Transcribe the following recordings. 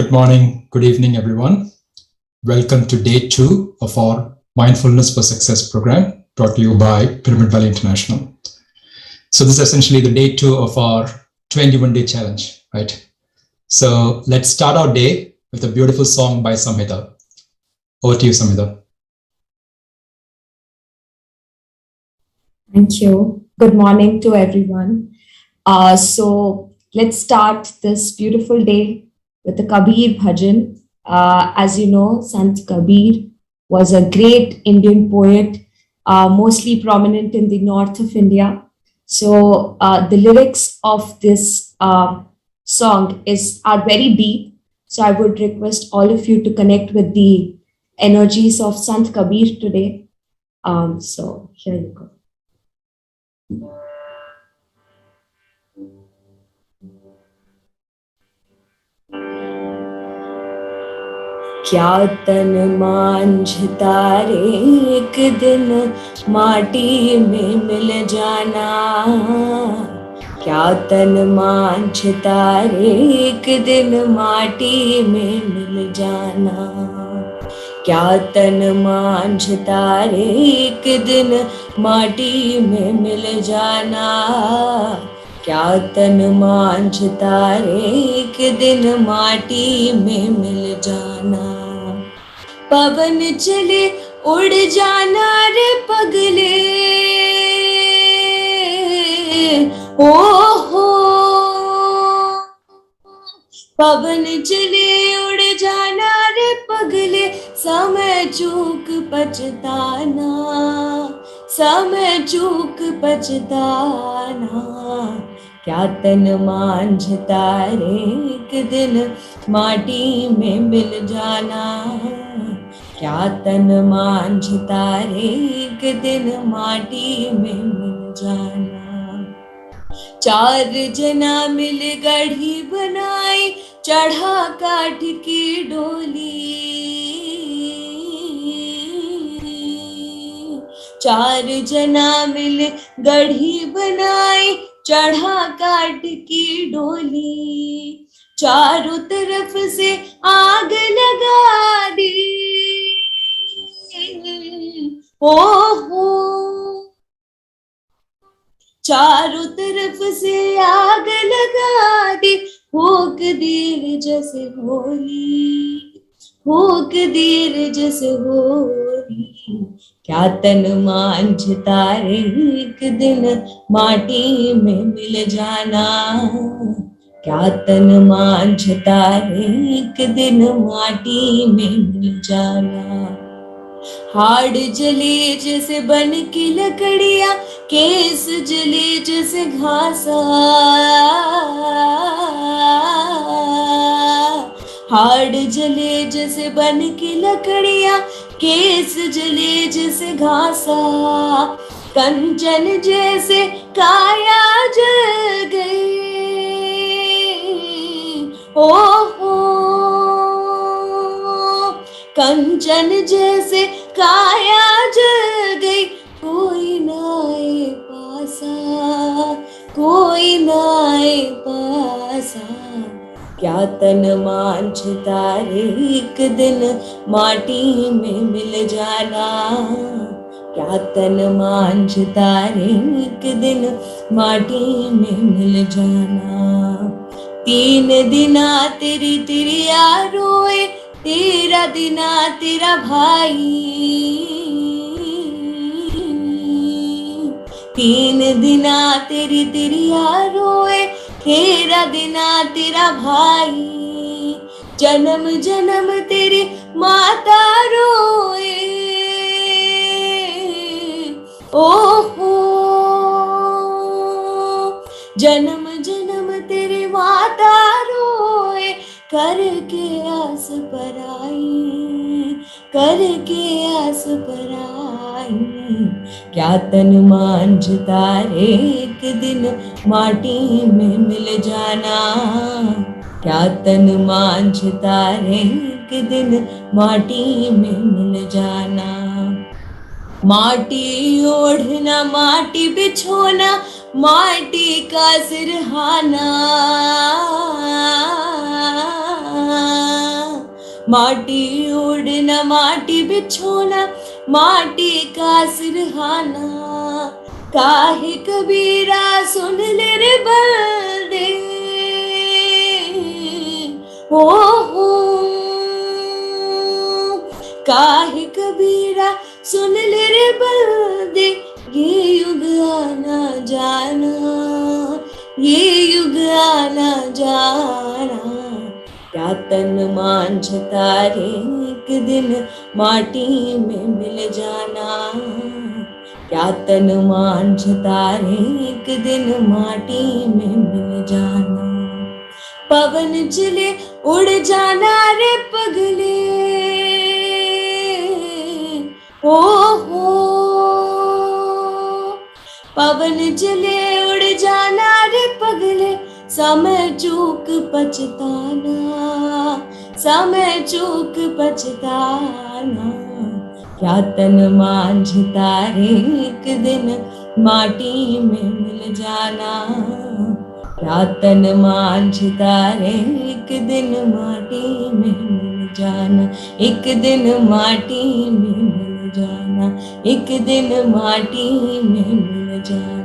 Good morning, good evening, everyone. Welcome to day 2 of our Mindfulness for Success program brought to you by Pyramid Valley International. So this is essentially the day 2 of our 21-day challenge, right? So let's start our day with a beautiful song by Samhita. Over to you, Samhita. Thank you. Good morning to everyone. So let's start this beautiful day with the Kabir bhajan. As you know, Sant Kabir was a great Indian poet, mostly prominent in the north of India. So the lyrics of this song are very deep. So I would request all of you to connect with the energies of Sant Kabir today. So here you go. क्या तन मांझता रे एक दिन माटी में मिल जाना, क्या तन मांझता रे एक दिन माटी में मिल जाना, क्या तन मांझता रे एक दिन माटी में मिल जाना, क्या तन मांझता रे एक दिन माटी में मिल जाना, पवन चले उड़ जाना रे पगले, ओ हो पवन चले उड़ जाना रे पगले, समय चूक पछताना, समय चूक पछताना, क्या तन मांझता रे एक दिन माटी में मिल जाना, क्या तन मांझता रे एक दिन माटी में मिल जाना, चार जना मिल गढ़ी बनाई चढ़ा काठ की डोली, चार जना मिल गढ़ी बनाई चढ़ा काठ की डोली, चारों तरफ से आग लगा दी, ओ हो चारों तरफ से आग लगा दी, होक दीर जैसे होली, होक दीर जैसे होली, क्या तन मांझता रे एक दिन माटी में मिल जाना, क्या तन मांझता रे एक दिन माटी में मिल जाना, हाड़ जले जैसे बन की लकड़ियां, केस जले जैसे घासा, हाड़ जले जैसे बन की लकड़ियां, केस जले जैसे घासा, कंचन जैसे काया जल गई, ओ हो कंचन जैसे काया जल गई, कोई नाए पासा, कोई नाए पासा, क्या तन मांझता रे एक दिन माटी में मिल जाना, क्या तन मांझता रे एक दिन माटी में मिल जाना, तीन दिना तेरी तिरिया रोए, तेरा दिना तेरा भाई, तीन दिना तेरी तिरिया रोए, तेरा दिना तेरा भाई, जन्म जन्म तेरी माता रोए, ओ हो जन्म जन्म तेरी माता रोए, करके आस पराई, करके आस पराई, क्या तन मांझता रे एक दिन माटी में मिल जाना, क्या तन मांझता रे एक दिन माटी में मिल जाना, माटी ओढ़ना माटी बिछोना, माटी का सिरहाना, माटी ओढ़ना माटी बिछोना माटी का सिरहाना, काहे कबीरा सुन ले रे बंदे, हो काहे कबीरा सुन ले रे बंदे, ये युग आना जाना, ये युग आना जाना, क्या तन मांझता रे एक दिन माटी में मिल जाना, क्या तन मांझता रे एक दिन माटी में मिल जाना, पवन चले उड़ जाना रे पगले, ओ हो पवन चले उड़ जाना रे पगले, समय चूक पछताना, समय चूक पछताना, क्या तन मांझता रे एक दिन माटी में मिल जाना, क्या तन मांझता रे एक दिन माटी में मिल जाना, एक दिन माटी में मिल जाना, एक दिन माटी में मिल जाना.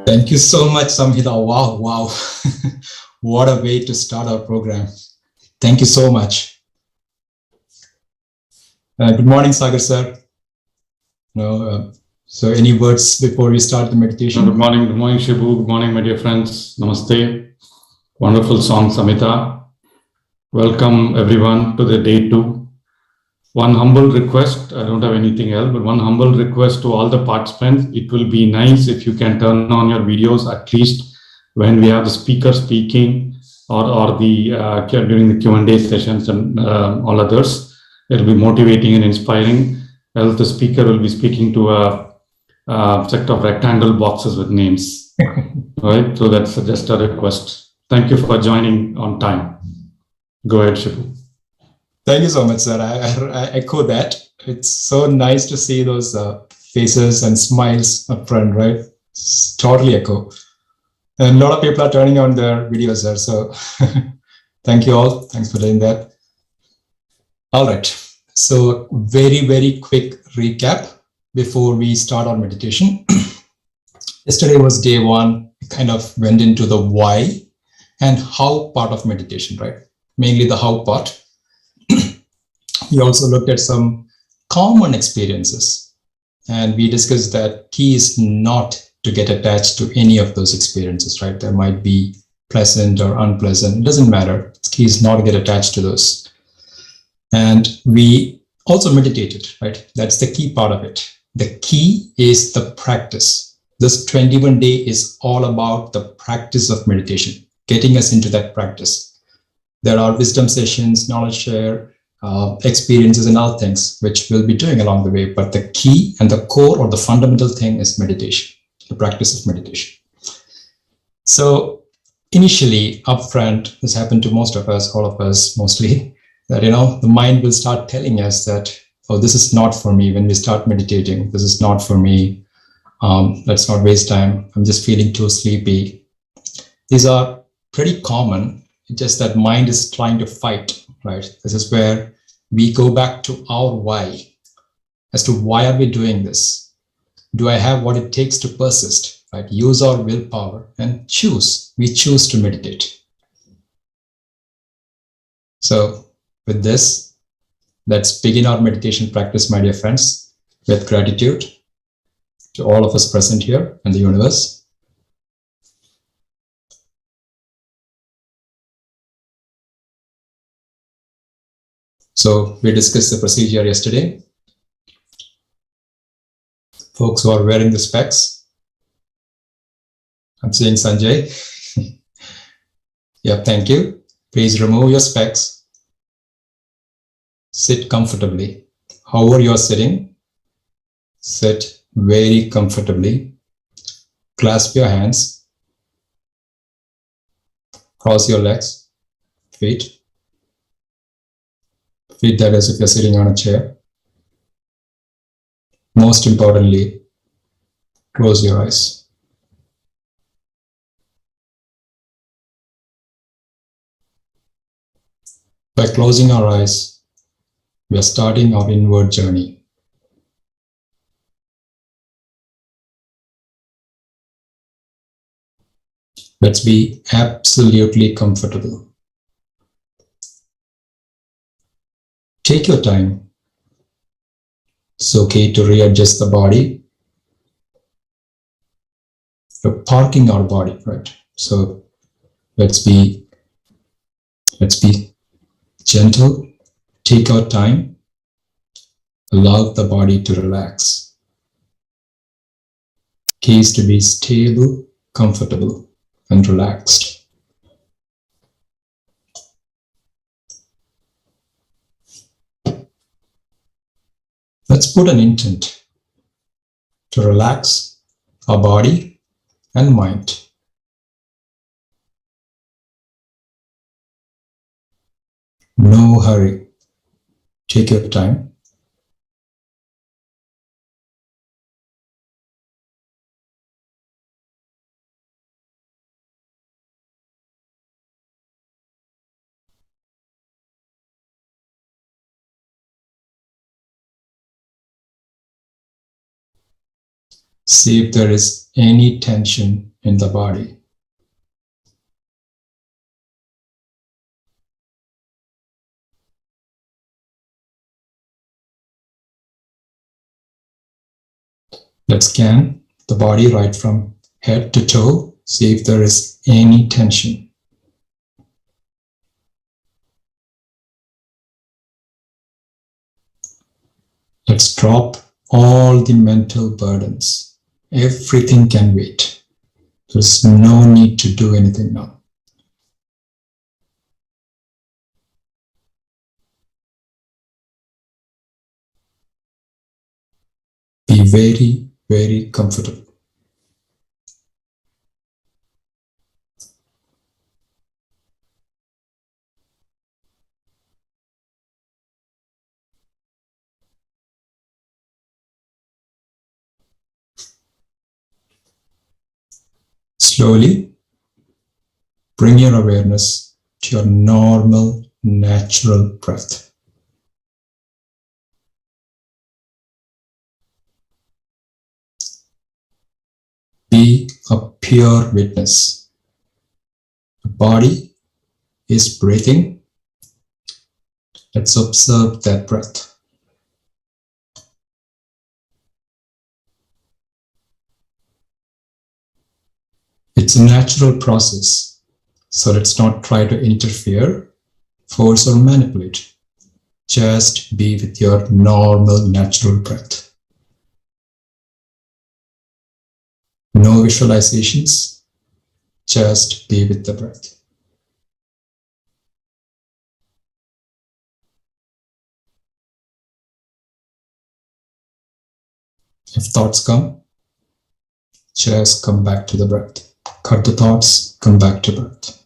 Thank you so much, Samhita. Wow, wow. What a way to start our program. Thank you so much. Good morning, Sagar sir. So any words before we start the meditation? Good morning, Shibu. Good morning, my dear friends. Namaste. Wonderful song, Samhita. Welcome everyone to the day 2. One humble request, I don't have anything else, but one humble request to all the participants. It will be nice if you can turn on your videos, at least when we have the speaker speaking or the during the Q&A sessions and all others. It will be motivating and inspiring. Else the speaker will be speaking to a set of rectangle boxes with names. Right? So that's just a request. Thank you for joining on time. Go ahead, Shibu. Thank you so much, sir. I echo that. It's so nice to see those faces and smiles up front, right? It's totally echo. And a lot of people are turning on their videos, sir. So thank you all. Thanks for doing that. All right. So very, very quick recap before we start our meditation. Yesterday was day 1. We kind of went into the why and how part of meditation, right? Mainly the how part. We also looked at some common experiences, and we discussed that key is not to get attached to any of those experiences, right? There might be pleasant or unpleasant. It doesn't matter. The key is not to get attached to those. And we also meditated, right? That's the key part of it. The key is the practice. This 21-day is all about the practice of meditation, getting us into that practice. There are wisdom sessions, knowledge share, experiences and other things which we'll be doing along the way, but the key and the core or the fundamental thing is meditation, the practice of meditation. So initially upfront, this happened to most of us, all of us mostly, that the mind will start telling us that, oh, this is not for me. When we start meditating, this is not for me. Let's not waste time. I'm just feeling too sleepy. These are pretty common. It's just that mind is trying to fight, right? This is where we go back to our why, as to why are we doing this? Do I have what it takes to persist, right? Use our willpower and choose. We choose to meditate. So with this, let's begin our meditation practice, my dear friends, with gratitude to all of us present here in the universe. So we discussed the procedure yesterday. Folks who are wearing the specs. I'm seeing Sanjay. Yeah, thank you. Please remove your specs. Sit comfortably. However you are sitting, sit very comfortably. Clasp your hands. Cross your legs, feet. Treat that as if you're sitting on a chair. Most importantly, close your eyes. By closing our eyes, we are starting our inward journey. Let's be absolutely comfortable. Take your time. It's okay to readjust the body. We're parking our body, right? So let's be gentle. Take our time. Allow the body to relax. Key is to be stable, comfortable, and relaxed. Let's put an intent to relax our body and mind. No hurry. Take your time. See if there is any tension in the body. Let's scan the body right from head to toe. See if there is any tension. Let's drop all the mental burdens. Everything can wait. There's no need to do anything now. Be very, very comfortable. Slowly bring your awareness to your normal, natural breath. Be a pure witness. The body is breathing. Let's observe that breath. It's a natural process, so let's not try to interfere, force, or manipulate. Just be with your normal, natural breath. No visualizations, just be with the breath. If thoughts come, just come back to the breath. Cut the thoughts, come back to breath.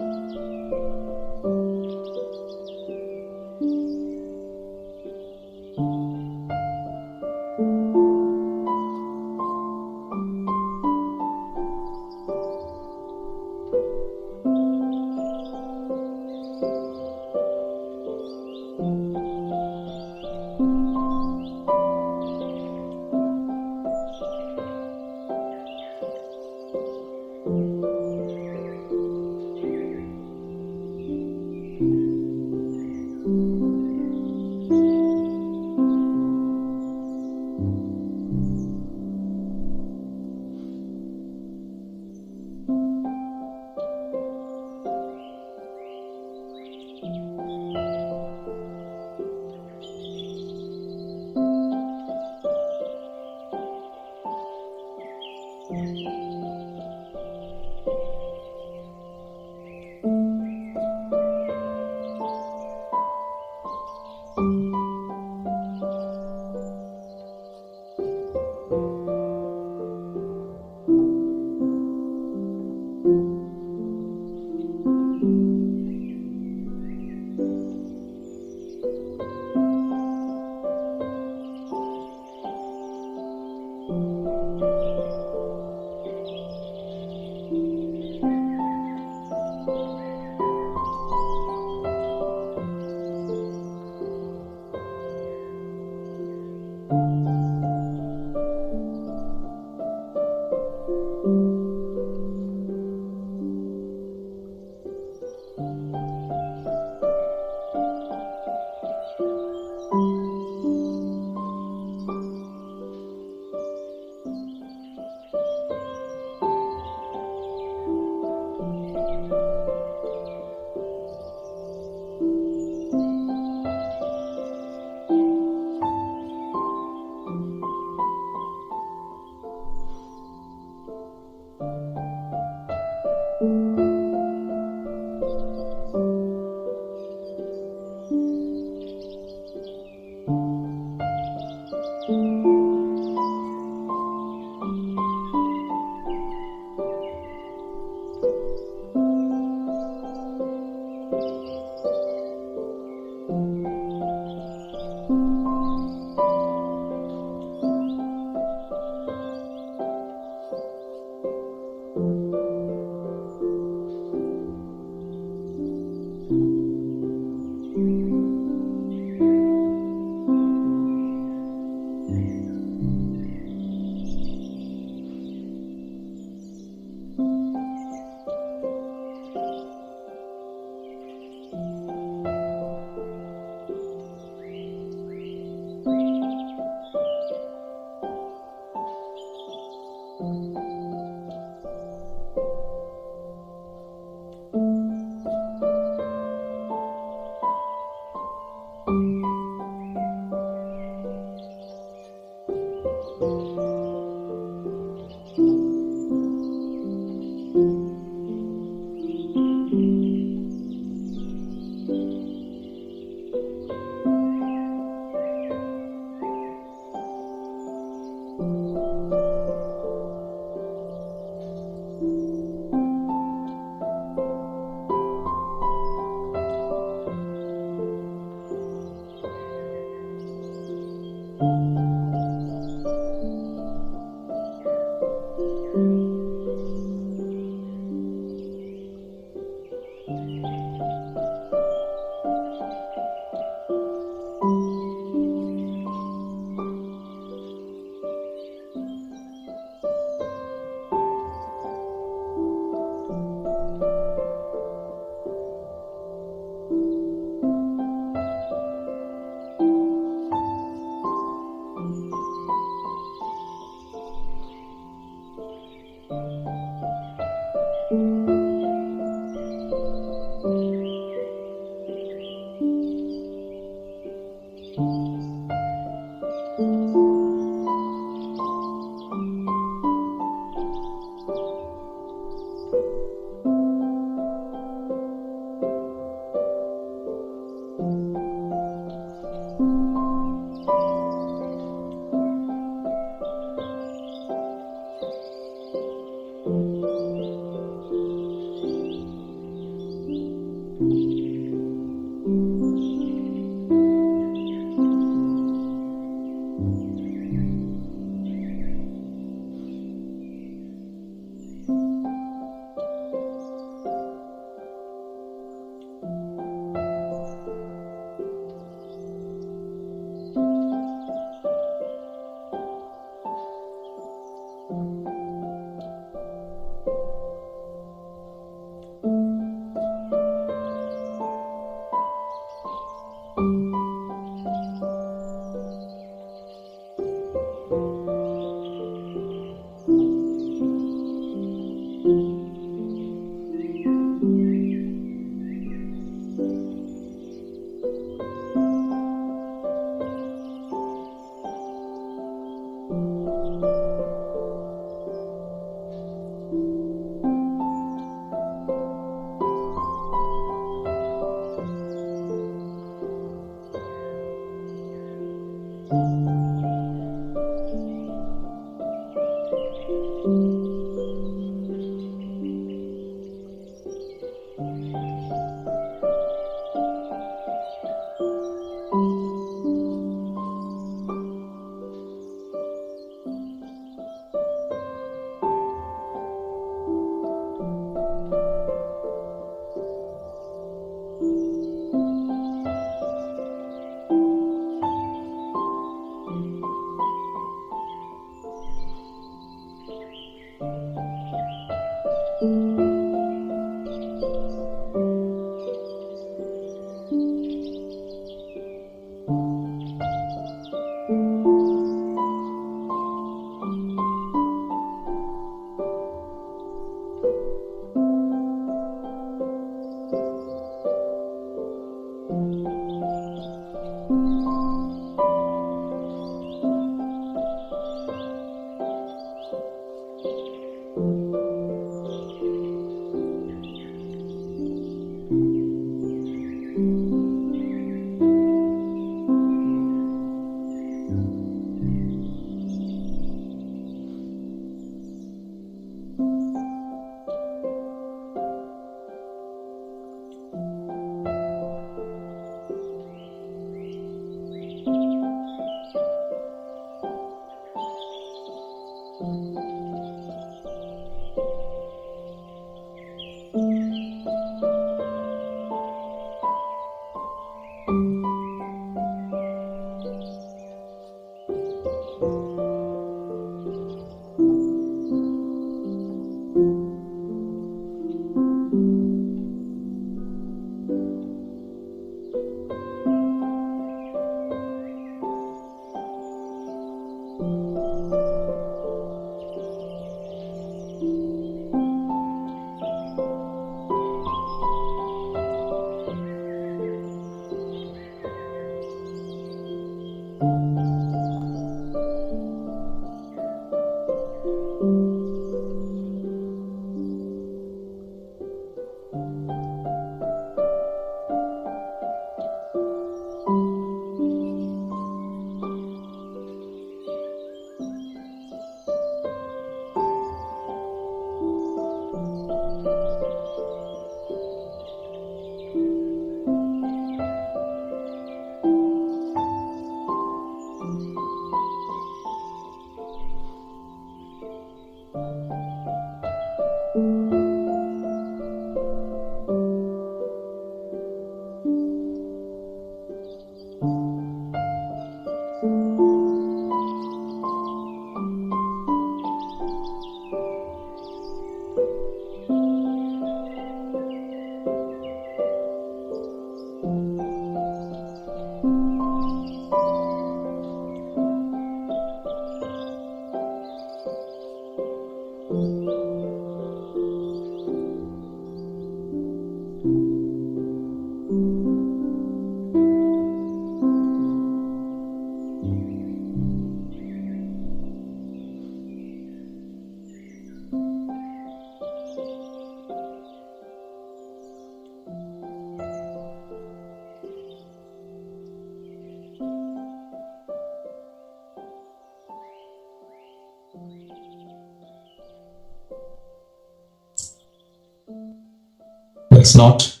Let's not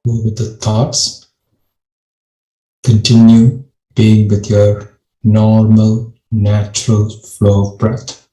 go with the thoughts. Continue being with your normal, natural flow of breath.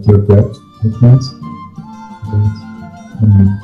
with your breath, my friends. Breath and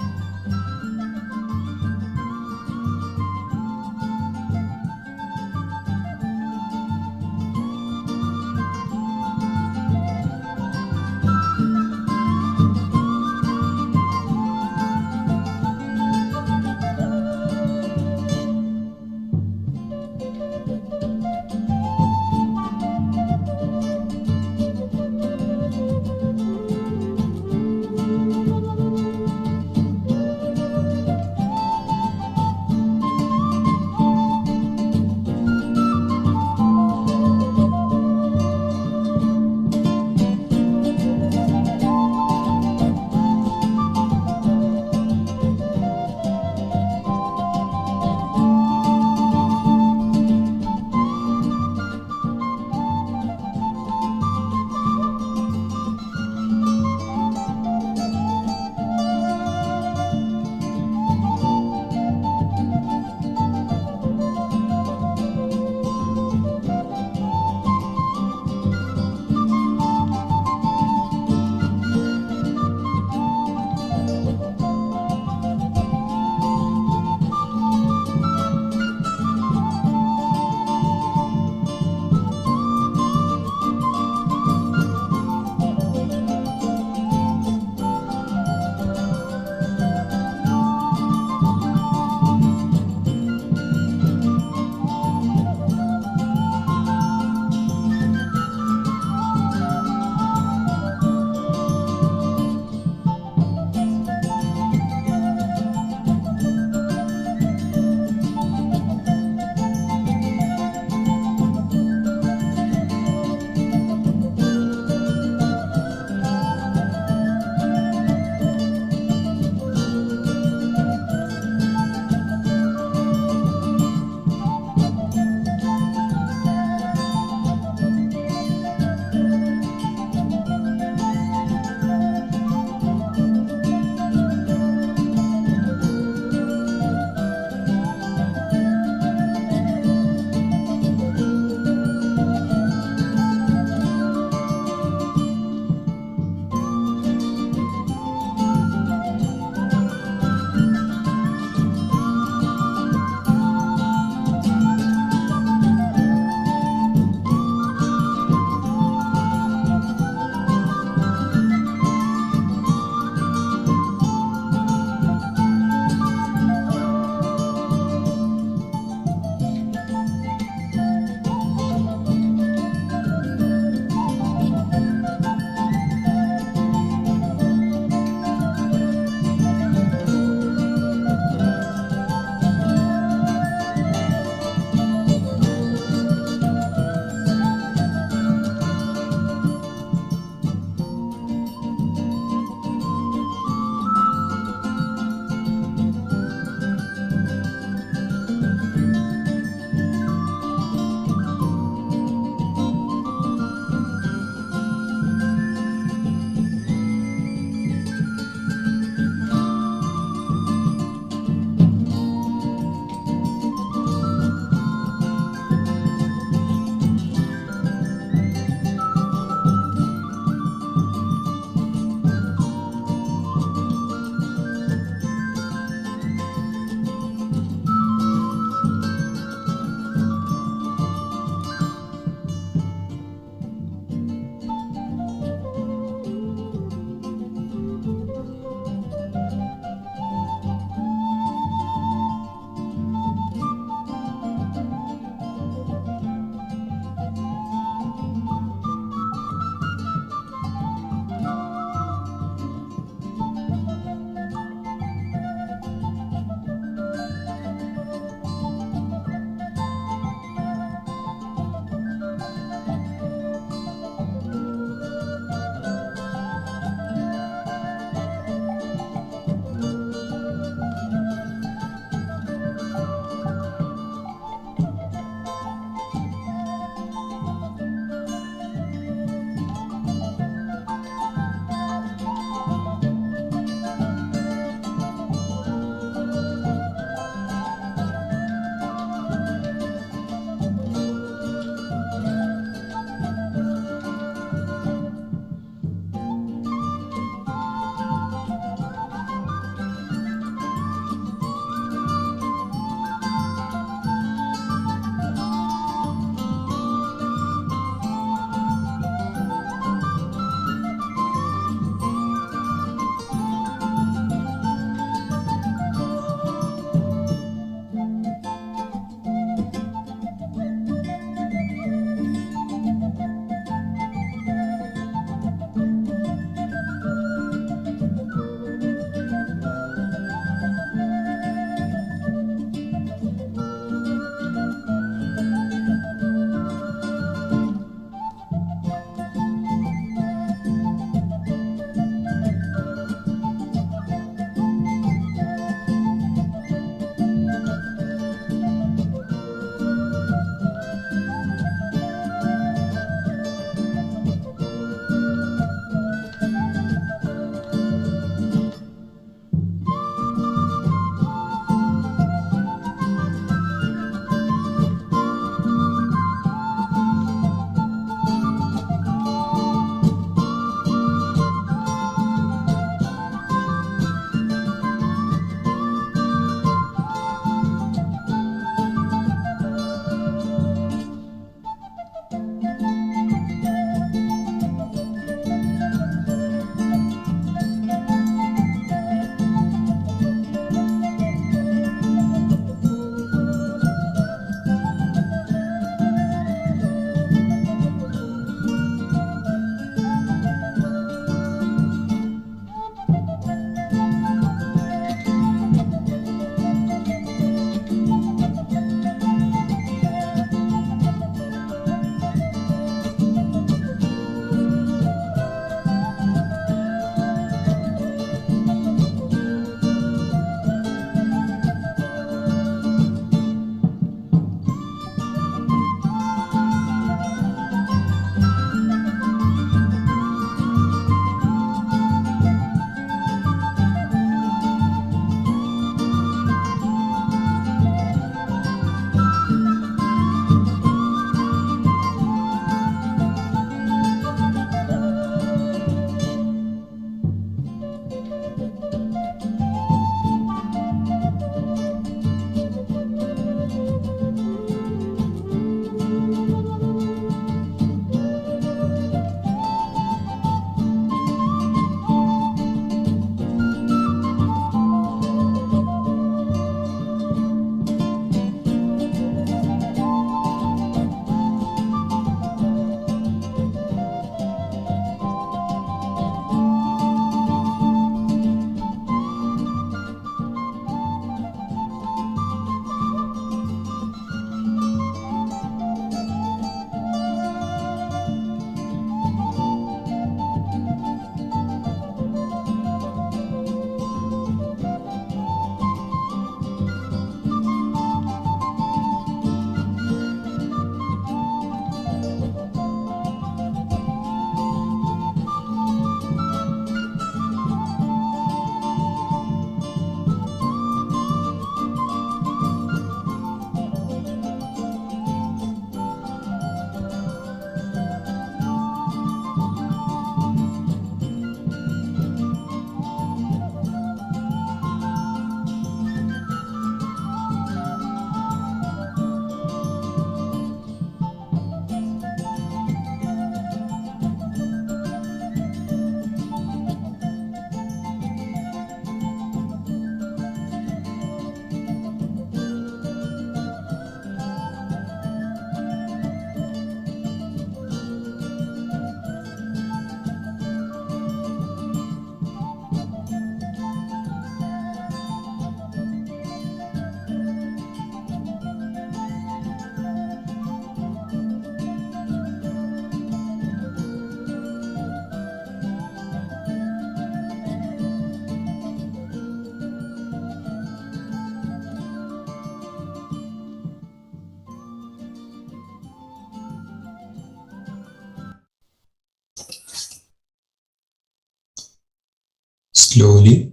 Slowly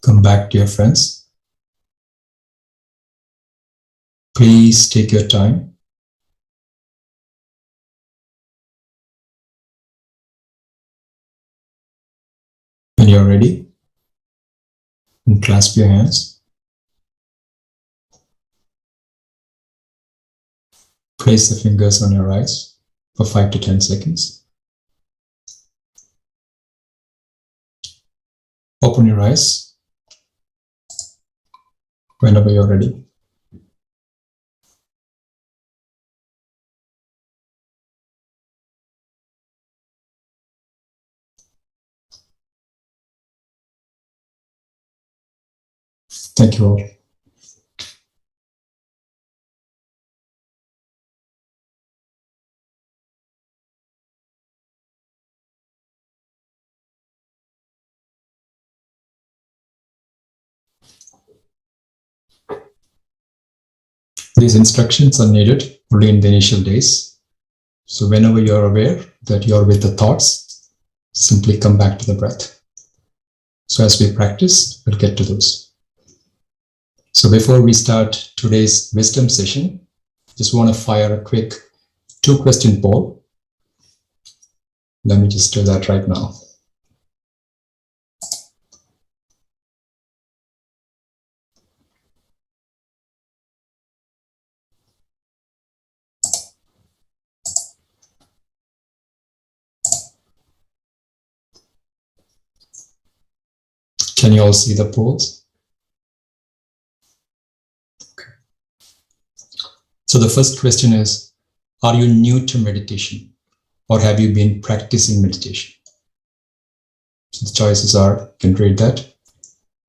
come back to your friends. Please take your time. When you're ready, and clasp your hands. Place the fingers on your eyes for 5 to 10 seconds. Open your eyes whenever you're ready. Thank you all. These instructions are needed only in the initial days. So whenever you're aware that you're with the thoughts, simply come back to the breath. So as we practice, we'll get to those. So before we start today's wisdom session, just want to fire a quick 2-question poll. Let me just do that right now. Can you all see the polls? Okay. So the first question is, are you new to meditation or have you been practicing meditation? So the choices are, you can read that.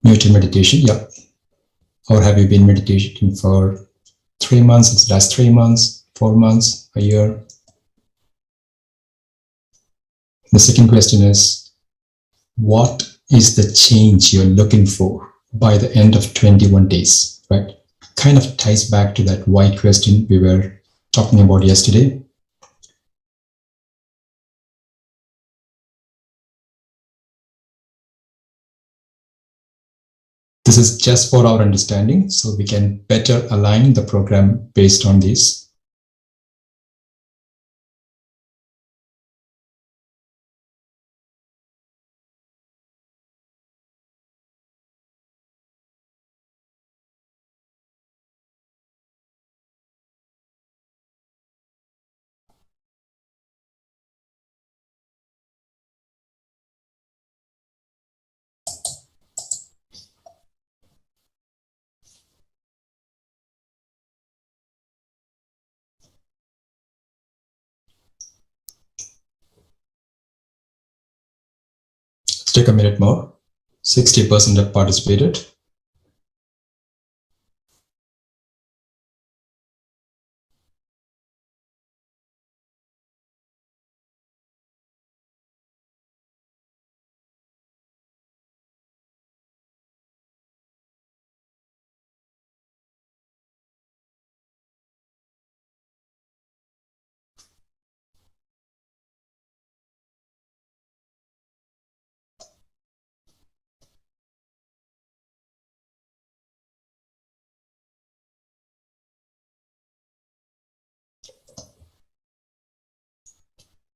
New to meditation, yeah. Or have you been meditating for 3 months, it's last 3 months, 4 months, a year? The second question is, what is the change you're looking for by the end of 21 days, right? Kind of ties back to that why question we were talking about yesterday. This is just for our understanding, so we can better align the program based on these. Let's take a minute more. 60% have participated.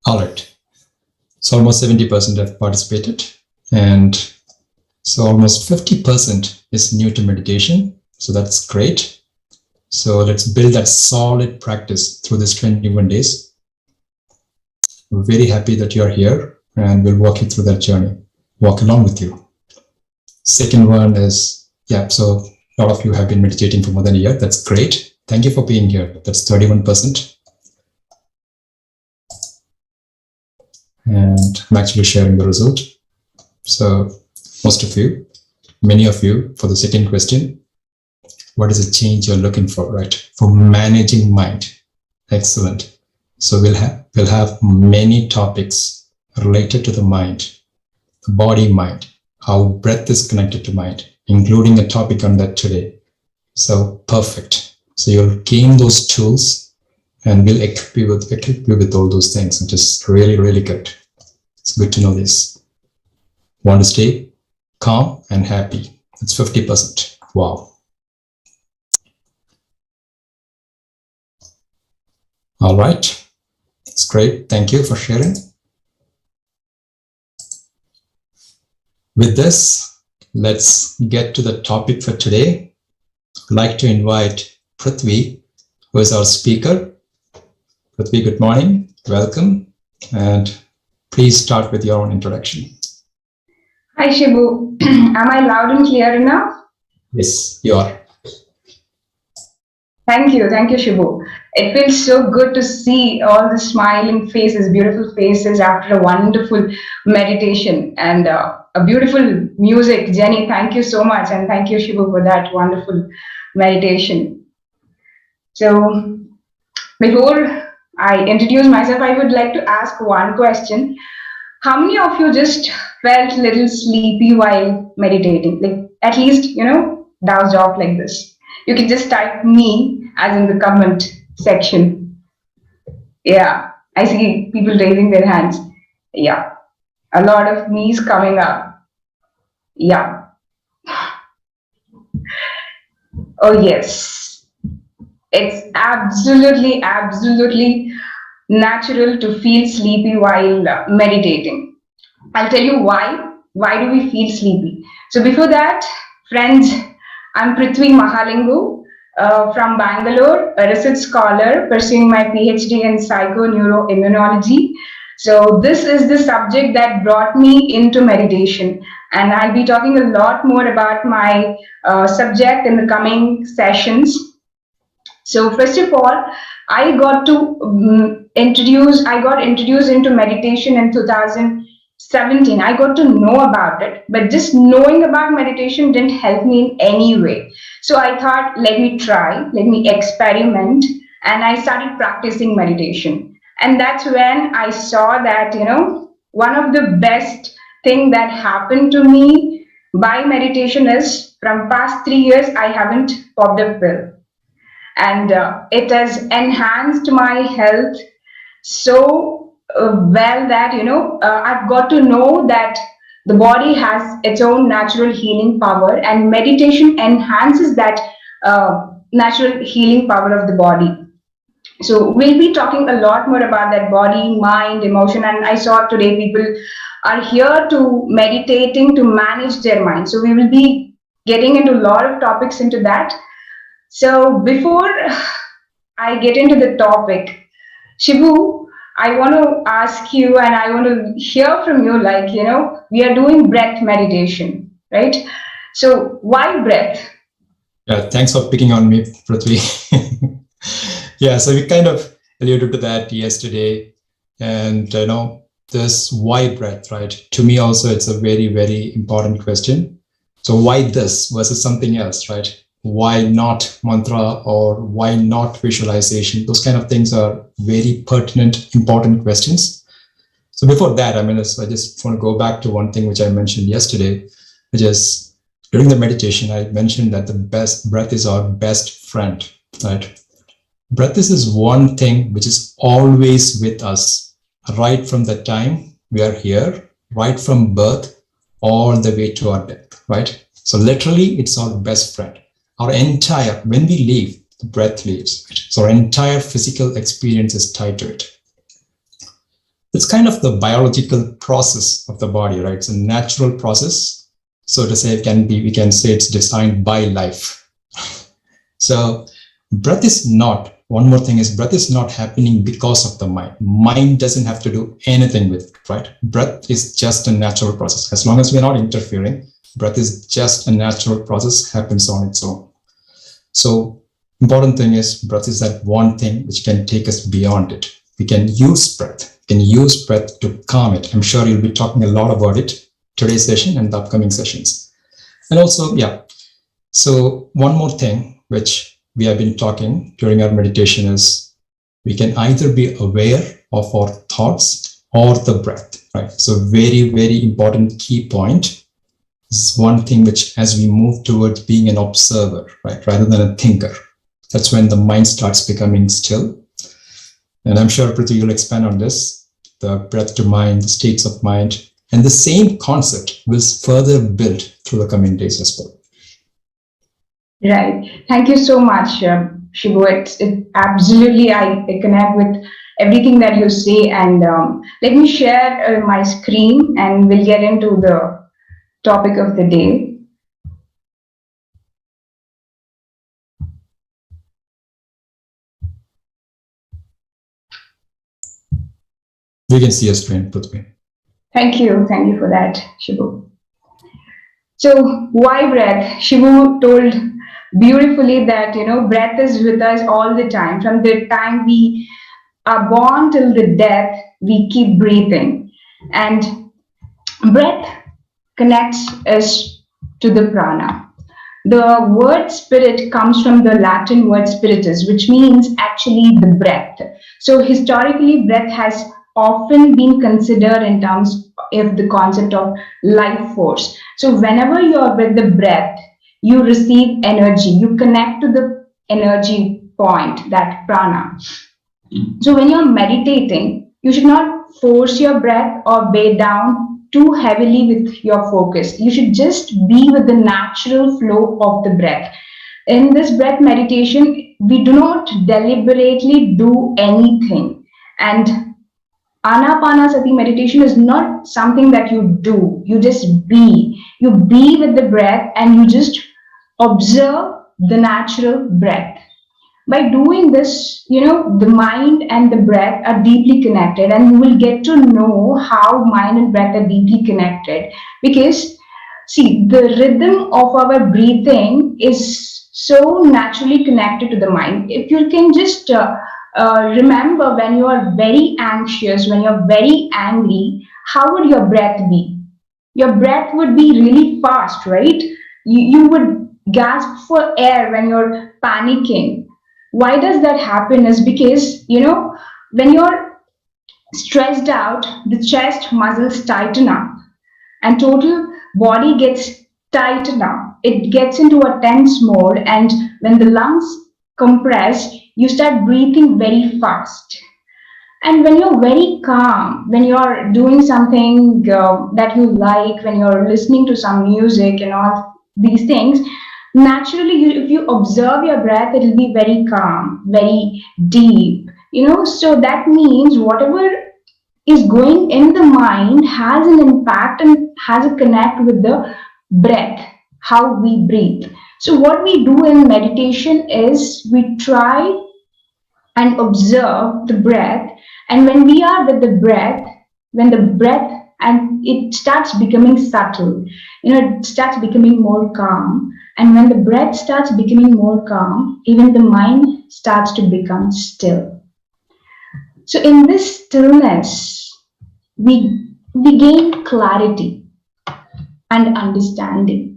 All right. So almost 70% have participated. And so almost 50% is new to meditation. So that's great. So let's build that solid practice through this 21 days. We're very happy that you're here and we'll walk you through that journey, walk along with you. Second one is, yeah, so a lot of you have been meditating for more than a year. That's great. Thank you for being here. That's 31%. And I'm actually sharing the result. So most of you, many of you, for the second question, what is the change you're looking for, right? For managing mind. Excellent. So we'll have many topics related to the mind, the body mind, how breath is connected to mind, including a topic on that today. So perfect. So you'll gain those tools and we'll equip you with all those things, which is really, really good. It's good to know this. Want to stay? calm and happy. It's 50%. Wow. All right. It's great. Thank you for sharing. With this, let's get to the topic for today. I'd like to invite Prithvi, who is our speaker. Prithvi, good morning. Welcome. And please start with your own introduction. Hi, Shibu. Am I loud and clear enough? Yes, you are. Thank you, Shibu. It feels so good to see all the smiling faces, beautiful faces after a wonderful meditation and a beautiful music. Jenny, thank you so much. And thank you, Shibu, for that wonderful meditation. So before I introduce myself, I would like to ask one question. How many of you just felt a little sleepy while meditating? Like at least, dozed off like this. You can just type me as in the comment section. Yeah, I see people raising their hands. Yeah, a lot of me's coming up. Yeah. Oh, yes. It's absolutely natural to feel sleepy while meditating. I'll tell you why. Why do we feel sleepy? So before that, friends, I'm Prithvi Mahalingu from Bangalore, a research scholar pursuing my PhD in psychoneuroimmunology. So this is the subject that brought me into meditation. And I'll be talking a lot more about my subject in the coming sessions. So first of all, I got introduced into meditation in 2017. I got to know about it, but just knowing about meditation didn't help me in any way. So I thought, let me try, let me experiment, and I started practicing meditation. And that's when I saw that, one of the best thing that happened to me by meditation is from past 3 years, I haven't popped a pill. And it has enhanced my health so well that, I've got to know that the body has its own natural healing power, and meditation enhances that natural healing power of the body. So we'll be talking a lot more about that body, mind, emotion. And I saw today people are here to meditating to manage their mind. So we will be getting into a lot of topics into that. So before I get into the topic, Shibu, I want to ask you and I want to hear from you, we are doing breath meditation, right? So why breath? Yeah, thanks for picking on me, Prithvi. Yeah, so we kind of alluded to that yesterday. And, this why breath, right? To me also, it's a very, very important question. So why this versus something else, right? Why not mantra or why not visualization? Those kind of things are very pertinent, important questions. So before that, I just want to go back to one thing which I mentioned yesterday, which is during the meditation, I mentioned that the best breath is our best friend, right? Breath is one thing which is always with us, right from the time we are here, right from birth, all the way to our death, right? So literally, it's our best friend. When we leave, the breath leaves. So our entire physical experience is tied to it. It's kind of the biological process of the body, right? It's a natural process. So to say, we can say it's designed by life. So breath is not, one more thing is breath is not happening because of the mind. Mind doesn't have to do anything with it, right? Breath is just a natural process. As long as we're not interfering, breath is just a natural process, happens on its own. So important thing is breath is that one thing which can take us beyond it. We can use breath. We can use breath to calm it. I'm sure you'll be talking a lot about it today's session and the upcoming sessions. And also, so one more thing which we have been talking during our meditation is we can either be aware of our thoughts or the breath, right? So very, very important key point. This is one thing which, as we move towards being an observer, right, rather than a thinker, that's when the mind starts becoming still. And I'm sure Prithvi will expand on this, the breath to mind, the states of mind, And the same concept was further built through the coming days as well. Right. Thank you so much, Shibu. It absolutely, I connect with everything that you say. And let me share my screen and we'll get into the topic of the day. We can see your screen, Prithvi. Thank you for that, Shibu. So why breath? Shibu told beautifully that, breath is with us all the time. From the time we are born till the death, we keep breathing. And breath connects us to the prana. The word spirit comes from the Latin word spiritus, which means actually the breath. So historically, breath has often been considered in terms of the concept of life force. So whenever you're with the breath, you receive energy, you connect to the energy point, that prana. So when you're meditating, you should not force your breath or weigh down too heavily with your focus. You should just be with the natural flow of the breath. In this breath meditation, we do not deliberately do anything. And Anapanasati meditation is not something that you do. You just be. You be with the breath and you just observe the natural breath. By doing this, the mind and the breath are deeply connected, and you will get to know how mind and breath are deeply connected. Because, see, the rhythm of our breathing is so naturally connected to the mind. If you can just remember, when you are very anxious, when you're very angry, how would your breath be? Your breath would be really fast, right? You would gasp for air when you're panicking. Why does that happen? Is because, when you're stressed out, the chest muscles tighten up and total body gets tightened up. It gets into a tense mode, and when the lungs compress, you start breathing very fast. And when you're very calm, when you're doing something that you like, when you're listening to some music and all these things, naturally, if you observe your breath, it will be very calm, very deep. So that means whatever is going in the mind has an impact and has a connect with the breath, how we breathe. So what we do in meditation is we try and observe the breath. And when we are with the breath, and it starts becoming subtle, it starts becoming more calm. And when the breath starts becoming more calm, even the mind starts to become still. So in this stillness, we gain clarity and understanding.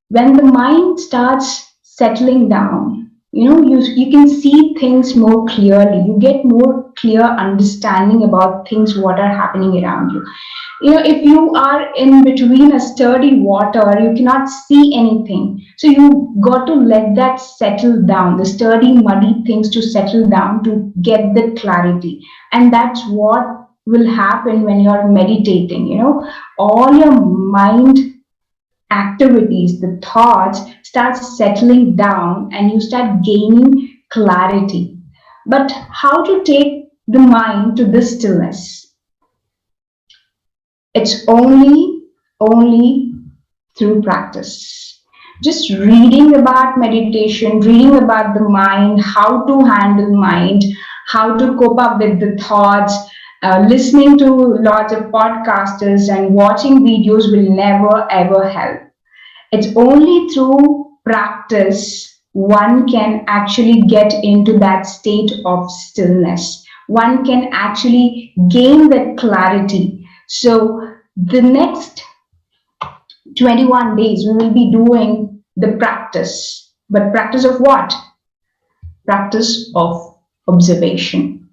When the mind starts settling down, you can see things more clearly. You get more clear understanding about things, what are happening around you. If you are in between a sturdy water, you cannot see anything. So you got to let that settle down, the sturdy, muddy things to settle down to get the clarity. And that's what will happen when you're meditating. All your mind activities, the thoughts start settling down and you start gaining clarity. But how to take the mind to this stillness? It's only through practice. Just reading about meditation, reading about the mind, how to handle mind, how to cope up with the thoughts, listening to lots of podcasters and watching videos will never ever help. It's only through practice one can actually get into that state of stillness. One can actually gain that clarity. So the next 21 days we will be doing the practice. But practice of what? Practice of observation.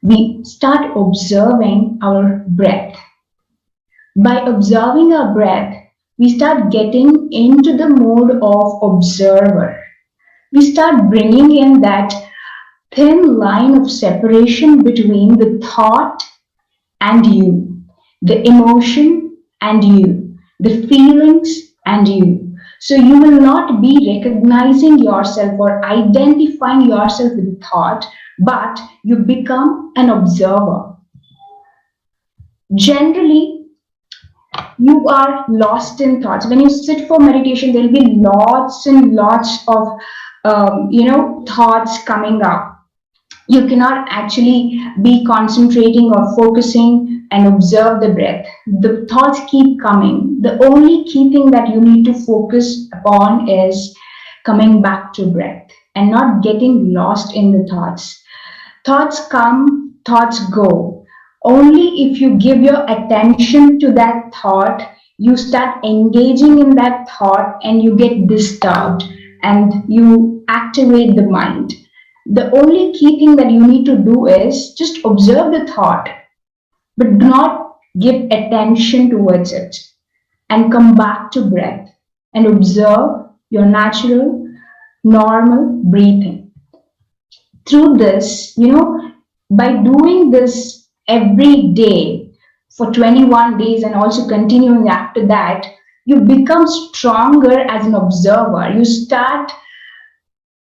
We start observing our breath. By observing our breath, we start getting into the mode of observer. We start bringing in that thin line of separation between the thought and you. the emotion and you, the feelings and you. So you will not be recognizing yourself or identifying yourself with thought, but you become an observer. Generally, you are lost in thoughts. When you sit for meditation, there will be lots and lots of thoughts coming up. You cannot actually be concentrating or focusing and observe the breath. The thoughts keep coming. The only key thing that you need to focus upon is coming back to breath and not getting lost in the thoughts. Thoughts come, thoughts go. Only if you give your attention to that thought, you start engaging in that thought and you get disturbed and you activate the mind. The only key thing that you need to do is just observe the thought, but do not give attention towards it, and come back to breath and observe your natural, normal breathing. Through this, by doing this every day for 21 days and also continuing after that, you become stronger as an observer. You start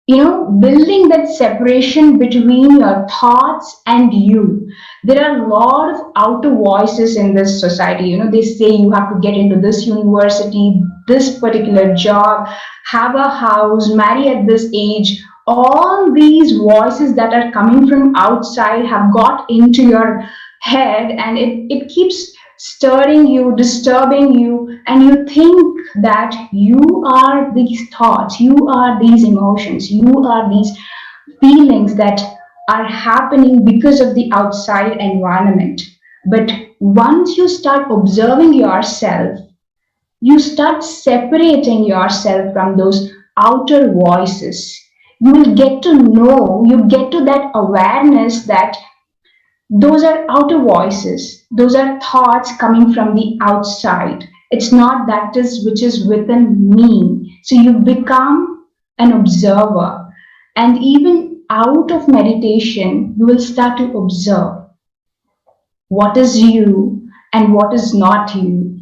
building that separation between your thoughts and you. There are a lot of outer voices in this society. They say you have to get into this university, this particular job, have a house, marry at this age. All these voices that are coming from outside have got into your head, and it keeps stirring you, disturbing you, and you think that you are these thoughts, you are these emotions, you are these feelings that are happening because of the outside environment. But once you start observing yourself, you start separating yourself from those outer voices. You will get to know, you get to that awareness that those are outer voices. Those are thoughts coming from the outside. It's not that which is within me. So you become an observer. And even out of meditation, you will start to observe what is you and what is not you.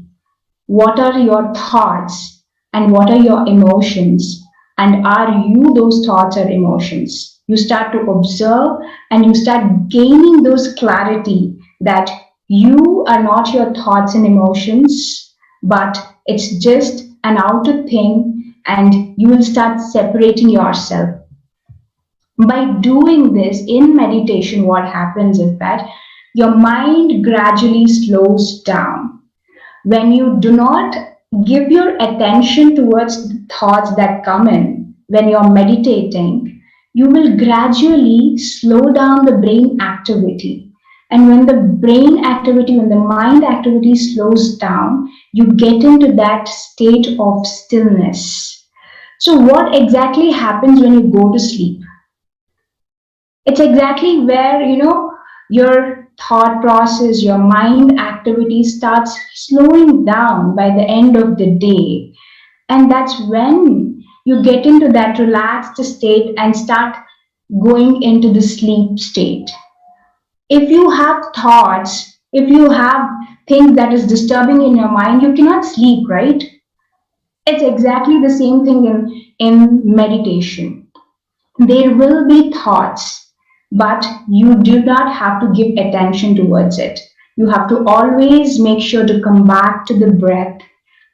What are your thoughts and what are your emotions? And are you those thoughts or emotions? You start to observe and you start gaining those clarity that you are not your thoughts and emotions, but it's just an outer thing, and you will start separating yourself. By doing this in meditation, what happens is that your mind gradually slows down. When you do not give your attention towards the thoughts that come in when you're meditating, you will gradually slow down the brain activity. And when the brain activity, when the mind activity slows down, you get into that state of stillness. So what exactly happens when you go to sleep? It's exactly where, your thought process, your mind activity starts slowing down by the end of the day. And that's when you get into that relaxed state and start going into the sleep state. If you have thoughts, if you have things that is disturbing in your mind, you cannot sleep, right? It's exactly the same thing in meditation. There will be thoughts, but you do not have to give attention towards it. You have to always make sure to come back to the breath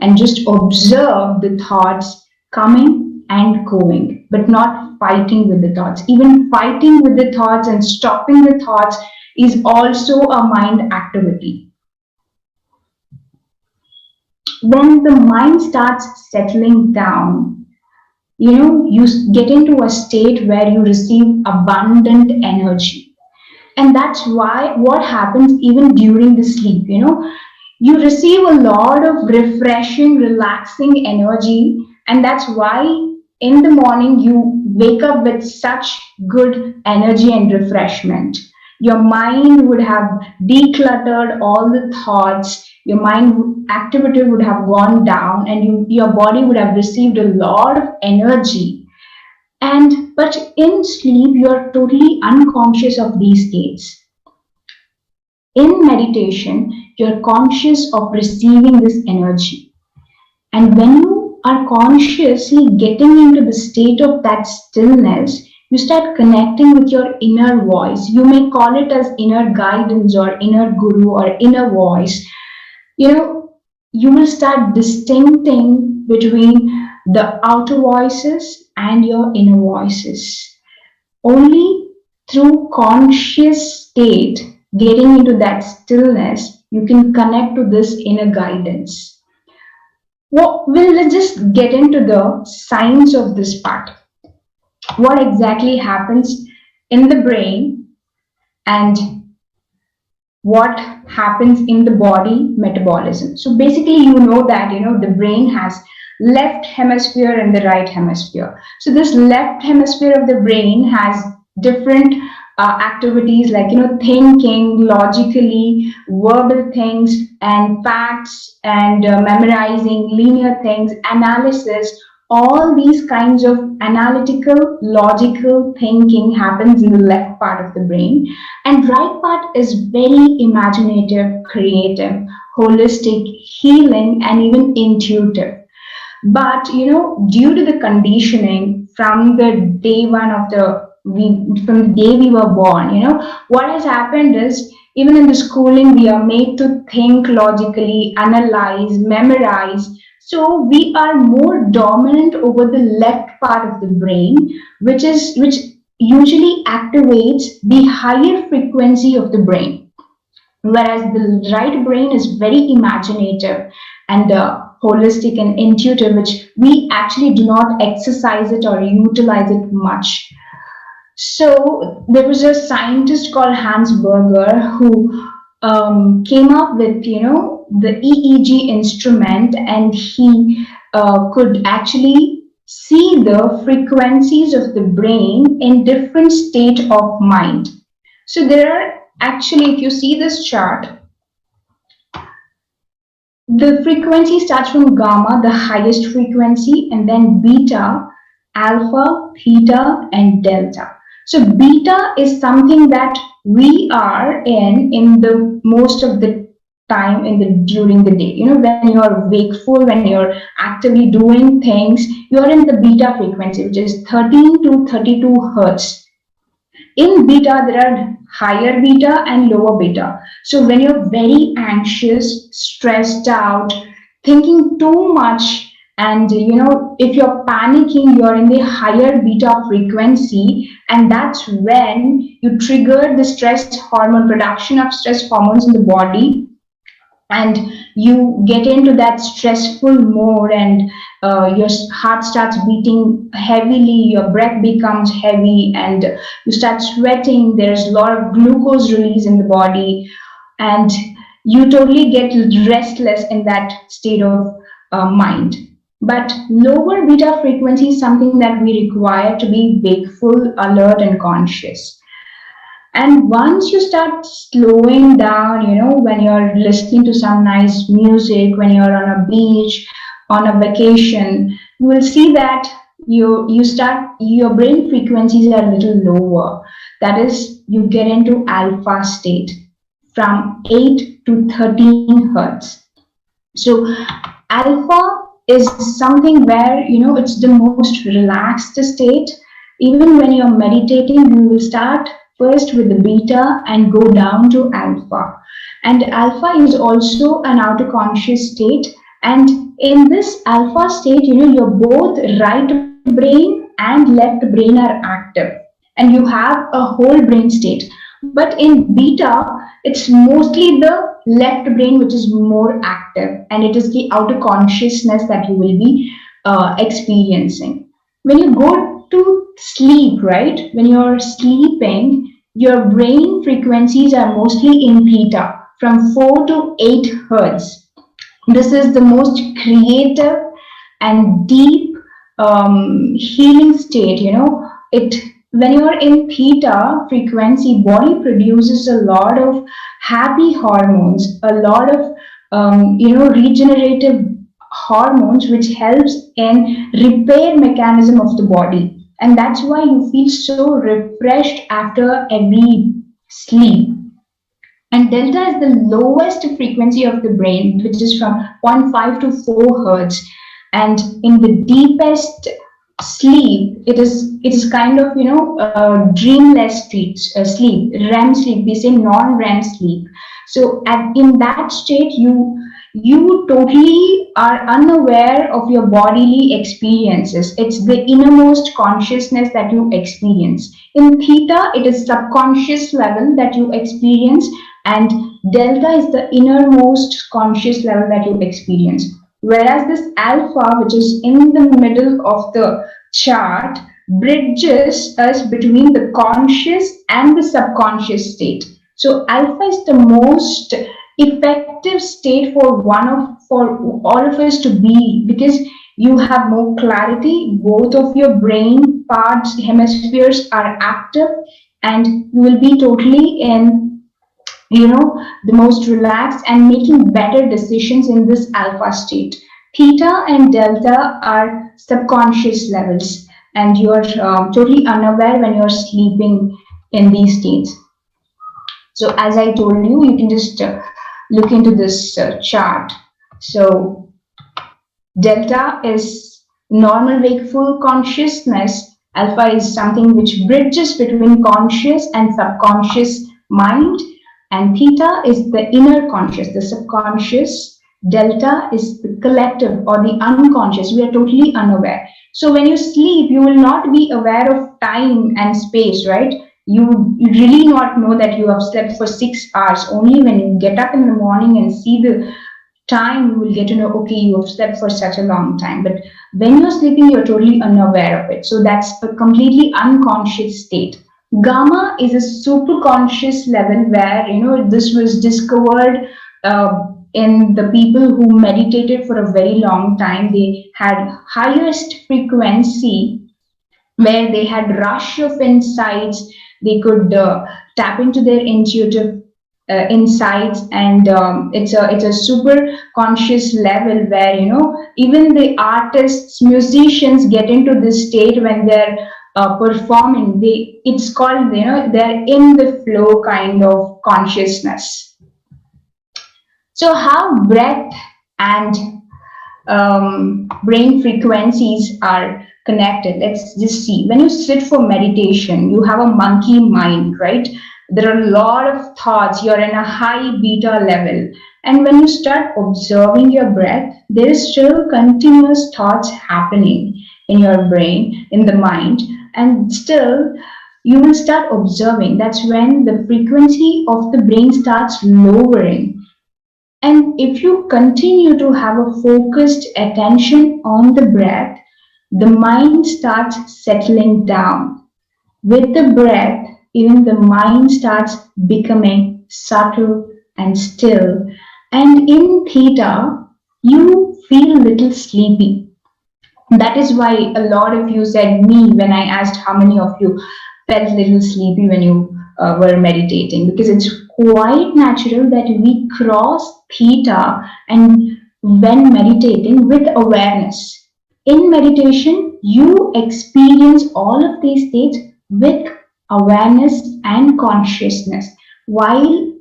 and just observe the thoughts coming and going, but not fighting with the thoughts. Even fighting with the thoughts and stopping the thoughts is also a mind activity. When the mind starts settling down, you get into a state where you receive abundant energy. And that's why what happens even during the sleep, you receive a lot of refreshing, relaxing energy. And that's why in the morning you wake up with such good energy and refreshment. Your mind would have decluttered all the thoughts. Your mind activity would have gone down, and your body would have received a lot of energy. But in sleep, you're totally unconscious of these states. in meditation, you're conscious of receiving this energy. And when you are consciously getting into the state of that stillness, you start connecting with your inner voice. You may call it as inner guidance or inner guru or inner voice. You will start distincting between the outer voices and your inner voices. Only through conscious state, getting into that stillness, you can connect to this inner guidance. Well, let's just get into the science of this part. What exactly happens in the brain and what happens in the body metabolism. So basically, you know that the brain has left hemisphere and the right hemisphere. So this left hemisphere of the brain has different activities like thinking logically, verbal things and facts, and memorizing linear things, analysis. All these kinds of analytical, logical thinking happens in the left part of the brain, and right part is very imaginative, creative, holistic, healing, and even intuitive. But due to the conditioning from the day one of from the day we were born, what has happened is, even in the schooling, we are made to think logically, analyze, memorize. So we are more dominant over the left part of the brain, which usually activates the higher frequency of the brain, whereas the right brain is very imaginative and holistic and intuitive, which we actually do not exercise it or utilize it much. So there was a scientist called Hans Berger who came up with the EEG instrument, and he could actually see the frequencies of the brain in different state of mind. So there are actually, if you see this chart, the frequency starts from gamma, the highest frequency, and then beta, alpha, theta, and delta. So beta is something that we are in the most of the time during the day. When you're wakeful, when you're actively doing things, you're in the beta frequency, which is 13 to 32 hertz. In beta, there are higher beta and lower beta. So when you're very anxious, stressed out, thinking too much, and if you're panicking, you're in the higher beta frequency, and that's when you trigger the stress hormone, production of stress hormones in the body, and you get into that stressful mode, and your heart starts beating heavily, your breath becomes heavy, and you start sweating. There's a lot of glucose release in the body, and you totally get restless in that state of mind. But lower beta frequency is something that we require to be wakeful, alert, and conscious. And once you start slowing down, when you're listening to some nice music, when you're on a beach, on a vacation, you will see that your brain frequencies are a little lower. That is, you get into alpha state from 8 to 13 hertz. So alpha is something where, it's the most relaxed state. Even when you're meditating, you will start first with the beta and go down to alpha. And alpha is also an outer conscious state. And in this alpha state, your both right brain and left brain are active, and you have a whole brain state. But in beta, it's mostly the left brain which is more active, and it is the outer consciousness that you will be experiencing. When you go to sleep, right? When you're sleeping, your brain frequencies are mostly in theta, from 4 to 8 hertz. This is the most creative and deep healing state. When you're in theta frequency, body produces a lot of happy hormones, a lot of regenerative hormones, which helps in repair mechanism of the body, and that's why you feel so refreshed after every sleep. And delta is the lowest frequency of the brain, which is from 0.5 to 4 hertz. And in the deepest sleep, it is kind of, dreamless sleep, REM sleep. We say non-REM sleep. So in that state, you totally are unaware of your bodily experiences. It's the innermost consciousness that you experience. In theta, it is subconscious level that you experience, and delta is the innermost conscious level that you experience. Whereas this alpha, which is in the middle of the chart, bridges us between the conscious and the subconscious state. So alpha is the most effective state for all of us to be, because you have more clarity, both of your brain parts, hemispheres are active, and you will be totally in the most relaxed and making better decisions in this alpha state. Theta and delta are subconscious levels, and you're totally unaware when you're sleeping in these states. So as I told you, you can just look into this chart. So delta is normal wakeful consciousness. Alpha is something which bridges between conscious and subconscious mind. And theta is the inner conscious, the subconscious. Delta is the collective or the unconscious. We are totally unaware. So when you sleep, you will not be aware of time and space, right? You really not know that you have slept for 6 hours. Only when you get up in the morning and see the time, you will get to know, okay, you have slept for such a long time. But when you're sleeping, you're totally unaware of it. So that's a completely unconscious state. Gamma is a super conscious level where, this was discovered in the people who meditated for a very long time. They had highest frequency where they had rush of insights. They could tap into their intuitive insights, and it's a super conscious level where, even the artists, musicians get into this state when they're performing. It's called, they're in the flow kind of consciousness. So how breath and brain frequencies are connected? Let's just see. When you sit for meditation, you have a monkey mind, right? There are a lot of thoughts. You're in a high beta level. And when you start observing your breath, there is still continuous thoughts happening in your brain, in the mind. And still, you will start observing. That's when the frequency of the brain starts lowering. And if you continue to have a focused attention on the breath, the mind starts settling down. With the breath, even the mind starts becoming subtle and still. And in theta, you feel a little sleepy. That is why a lot of you said me when I asked how many of you felt a little sleepy when you were meditating, because it's quite natural that we cross theta and when meditating with awareness. In meditation, you experience all of these states with awareness and consciousness. While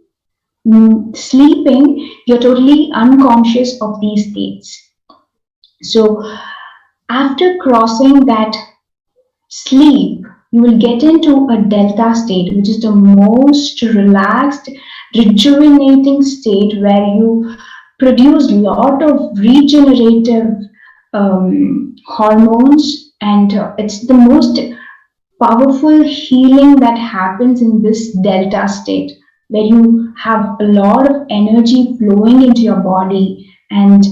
sleeping, you're totally unconscious of these states. So after crossing that sleep, you will get into a delta state, which is the most relaxed, rejuvenating state where you produce a lot of regenerative hormones, and it's the most powerful healing that happens in this delta state, where you have a lot of energy flowing into your body, and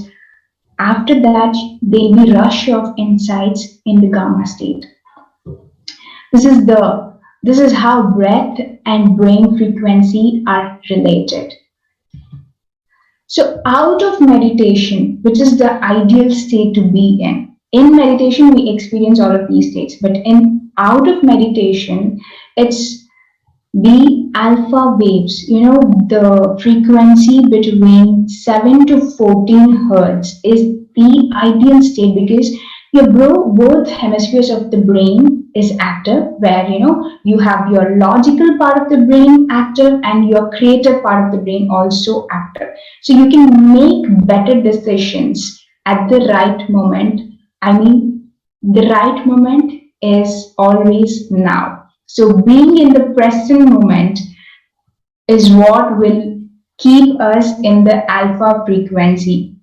after that there'll be rush of insights in the gamma state. This is how breath and brain frequency are related. So out of meditation, which is the ideal state to be in meditation we experience all of these states, but out of meditation, it's the alpha waves, the frequency between 7 to 14 hertz is the ideal state, because both hemispheres of the brain is active, where you have your logical part of the brain active and your creative part of the brain also active. So you can make better decisions at the right moment. I mean, the right moment is always now. So being in the present moment is what will keep us in the alpha frequency.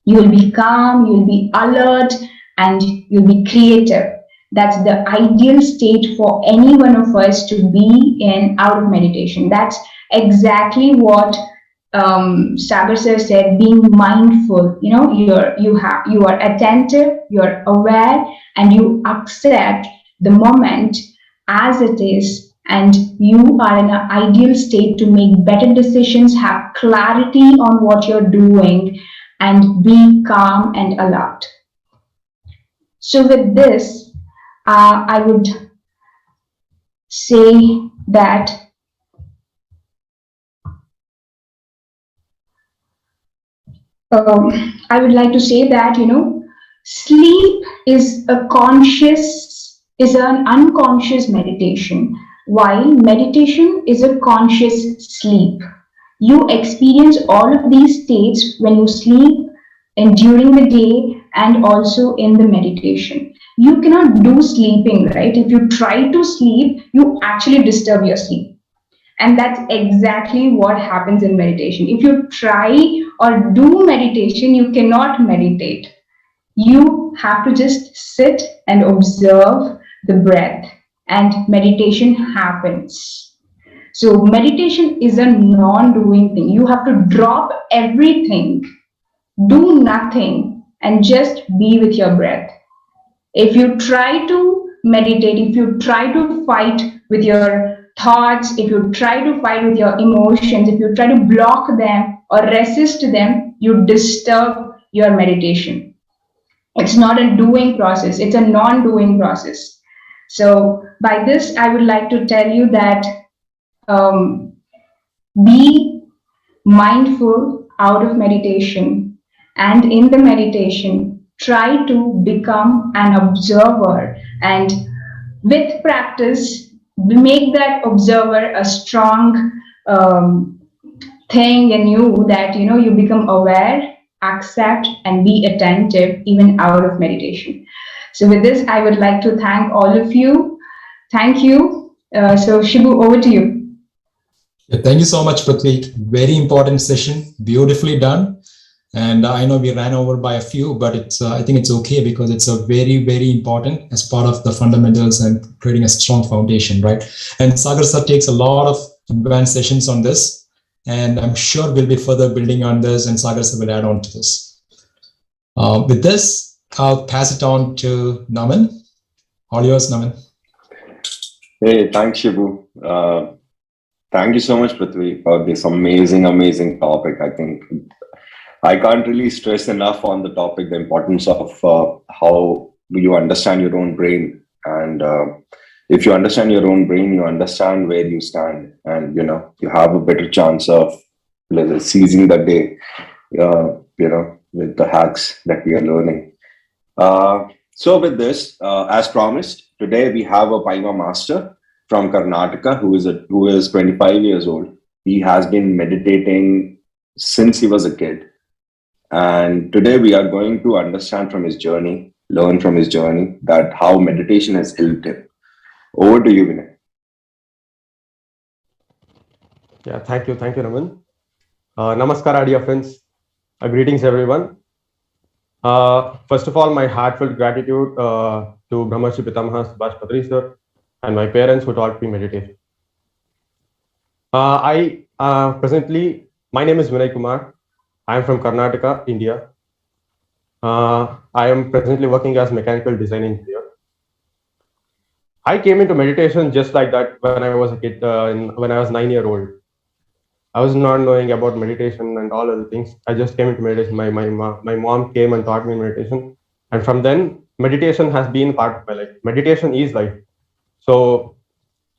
You will be calm, you'll be alert, and you'll be creative. That's the ideal state for any one of us to be in out of meditation. That's exactly what Sagar sir said, being mindful. You are attentive, you're aware, and you accept the moment as it is, and you are in an ideal state to make better decisions, have clarity on what you're doing, and be calm and alert. So with this, I would say that I would like to say that sleep is an unconscious meditation, while meditation is a conscious sleep. You experience all of these states when you sleep and during the day and also in the meditation. You cannot do sleeping, right? If you try to sleep, you actually disturb your sleep. And that's exactly what happens in meditation. If you try or do meditation, you cannot meditate. You have to just sit and observe the breath, and meditation happens. So meditation is a non-doing thing. You have to drop everything, do nothing, and just be with your breath. If you try to meditate, if you try to fight with your thoughts, if you try to fight with your emotions, if you try to block them or resist them, you disturb your meditation. It's not a doing process, it's a non-doing process. So by this, I would like to tell you that be mindful out of meditation, and in the meditation, try to become an observer, and with practice, make that observer a strong thing in you, that you become aware, accept, and be attentive even out of meditation. So with this, I would like to thank all of you. Thank you. So Shibu, over to you. Yeah, thank you so much, Prithvi. Very important session, beautifully done. And I know we ran over by a few, but I think it's okay, because it's a very, very important as part of the fundamentals and creating a strong foundation, right? And Sagar sir takes a lot of advanced sessions on this, and I'm sure we'll be further building on this, and Sagar sir will add on to this. With this, I'll pass it on to Naman. All yours, Naman. Hey, thanks, Shibu. Thank you so much, Prithvi, for this amazing, amazing topic. I think I can't really stress enough on the topic, the importance of how you understand your own brain. And if you understand your own brain, you understand where you stand, and you have a better chance of seizing the day, with the hacks that we are learning. So with this, as promised, today we have a Paima master from Karnataka who is 25 years old. He has been meditating since he was a kid. And today we are going to understand from his journey, learn from his journey, that how meditation has helped him. Over to you, Vinay. Yeah, thank you, Raman. Namaskara, dear friends. Greetings, everyone. First of all, my heartfelt gratitude to Brahmarshi Pitamaha Subhash Patri sir and my parents who taught me meditation. Presently, my name is Vinay Kumar. I am from Karnataka, India. I am presently working as mechanical design engineer. I came into meditation just like that when I was a kid, when I was 9-year-old. I was not knowing about meditation and all other things. I just came into meditation. My mom came and taught me meditation. And from then, meditation has been part of my life. Meditation is life. So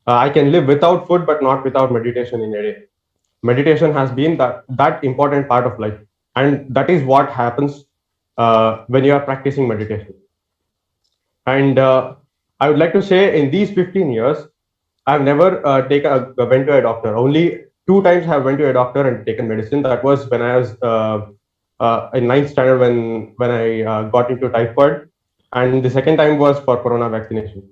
I can live without food, but not without meditation in a day. Meditation has been that important part of life. And that is what happens when you are practicing meditation. And I would like to say in these 15 years, I've never went to a doctor. Only 2 times I went to a doctor and taken medicine. That was when I was in ninth standard when I got into typhoid, and the second time was for corona vaccination.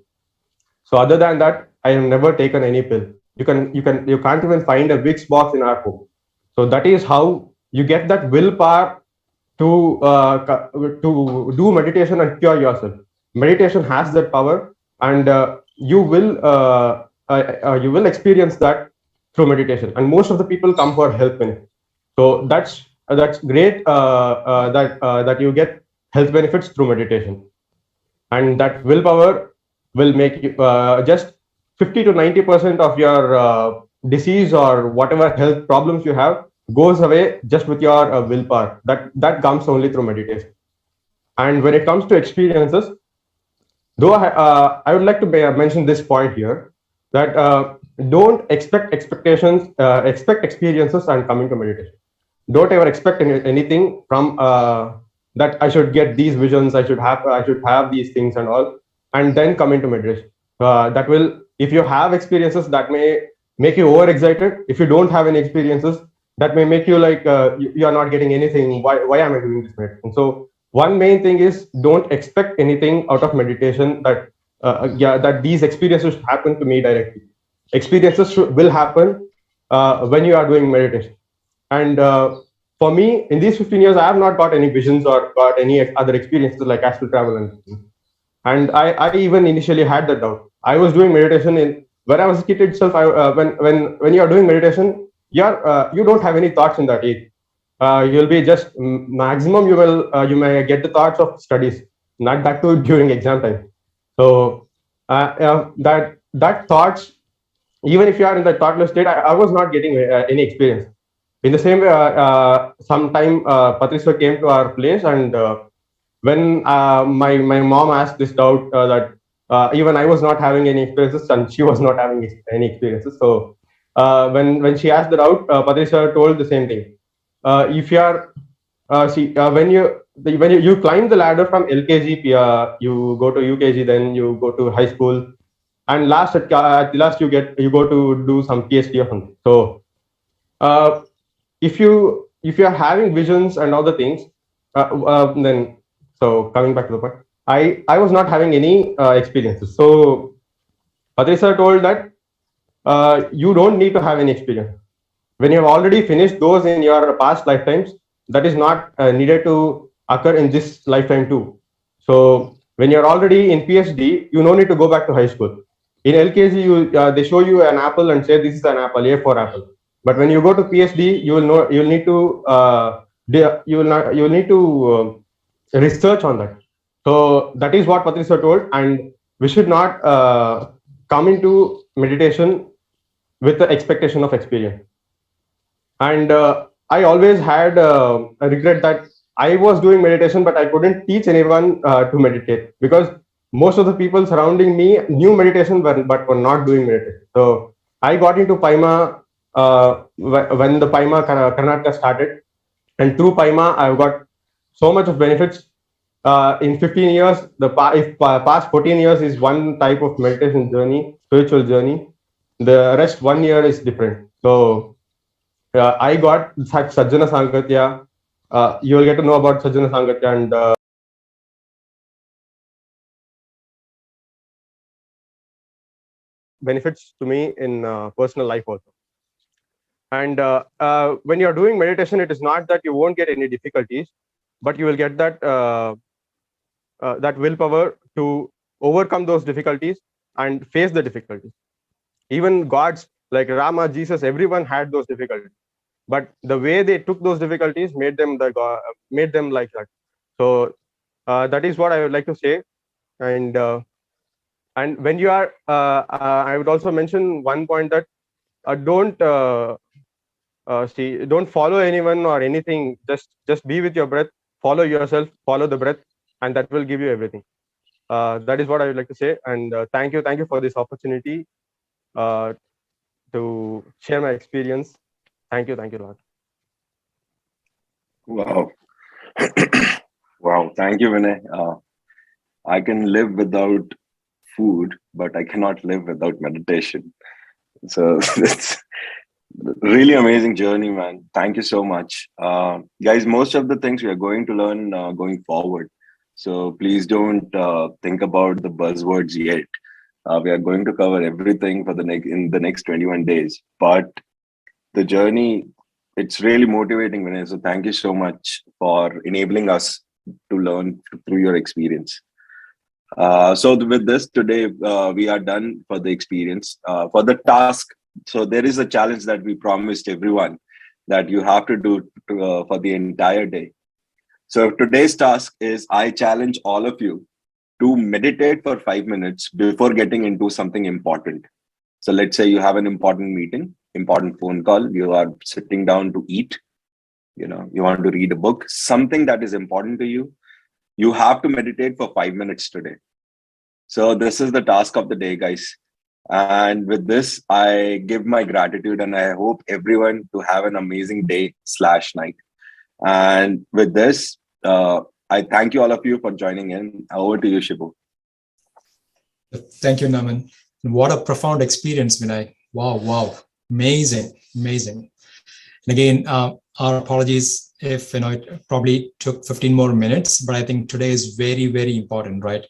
So other than that, I have never taken any pill. You can't even find a Vicks box in our home. So that is how you get that willpower to do meditation and cure yourself. Meditation has that power, and you will experience that through meditation. And most of the people come for health benefits. So that's great that you get health benefits through meditation, and that willpower will make you just 50 to 90% of your disease or whatever health problems you have goes away just with your willpower. That comes only through meditation. And when it comes to experiences, though I would like to mention this point here, that don't expect experiences and coming to meditation. Don't ever expect anything from that I should get these visions, I should have these things and all, and then come into meditation. That will, if you have experiences, that may make you overexcited. If you don't have any experiences, that may make you like you are not getting anything. Why am I doing this meditation? So one main thing is, don't expect anything out of meditation, that that these experiences happen to me directly. Experiences will happen when you are doing meditation. And for me, in these 15 years, I have not got any visions or got any other experiences like astral travel and I even initially had that doubt. I was doing meditation when I was a kid itself. When you are doing meditation, you don't have any thoughts in that age. You'll be just maximum you may get the thoughts of studies, not that too during exam time. So that thoughts, even if you are in the thoughtless state, I was not getting any experience. In the same way, sometime Patricia came to our place, and when my mom asked this doubt, that even I was not having any experiences and she was not having any experiences. So when she asked the doubt, Patricia told the same thing. If you are when you climb the ladder from LKG, you go to UKG, then you go to high school, and at the last you go to do some PhD or something. So if you are having visions and all the things, then, so coming back to the point, I was not having any experiences. So Patricia told that you don't need to have any experience. When you have already finished those in your past lifetimes, that is not needed to occur in this lifetime too. So when you're already in PhD, you don't need to go back to high school. In LKG, they show you an apple and say this is an apple, A for apple. But when you go to PhD, you'll need to research on that. So that is what Patricia told, and we should not come into meditation with the expectation of experience. And I always had a regret that I was doing meditation, but I couldn't teach anyone to meditate, because most of the people surrounding me knew meditation but were not doing meditation. So I got into Paima when the Paima Karnataka started, and through Paima I've got so much of benefits. In 15 years, past 14 years is one type of meditation journey, spiritual journey. The rest 1 year is different. So I got Sajjana Sangatya. You will get to know about Sajjana Sangatya and benefits to me in personal life also. And when you're doing meditation, it is not that you won't get any difficulties, but you will get that that willpower to overcome those difficulties and face the difficulties. Even gods like Rama, Jesus, everyone had those difficulties, but the way they took those difficulties made them like that. So that is what I would like to say. And when you are, I would also mention one point that don't follow anyone or anything. Just be with your breath. Follow yourself. Follow the breath, and that will give you everything. That is what I would like to say. And thank you for this opportunity to share my experience. Thank you, Lord. Wow. Wow. Thank you, Vinay. I can live without food, but I cannot live without meditation. So it's really amazing journey, man. Thank you so much. Guys, most of the things we are going to learn going forward. So please don't think about the buzzwords yet. We are going to cover everything for in the next 21 days. But the journey, it's really motivating, Vinay. So thank you so much for enabling us to learn through your experience. So with this today, we are done for the experience. For the task, so there is a challenge that we promised everyone that you have to do for the entire day. So today's task is I challenge all of you to meditate for 5 minutes before getting into something important. So let's say you have an important meeting, important phone call, you are sitting down to eat, you want to read a book, something that is important to you. You have to meditate for 5 minutes today. So this is the task of the day, guys. And with this, I give my gratitude and I hope everyone to have an amazing day/night. And with this, I thank you all of you for joining in. Over to you, Shibu. Thank you, Naman. What a profound experience, Vinay. Wow. Amazing. And again, our apologies if it probably took 15 more minutes, but I think today is very, very important, right?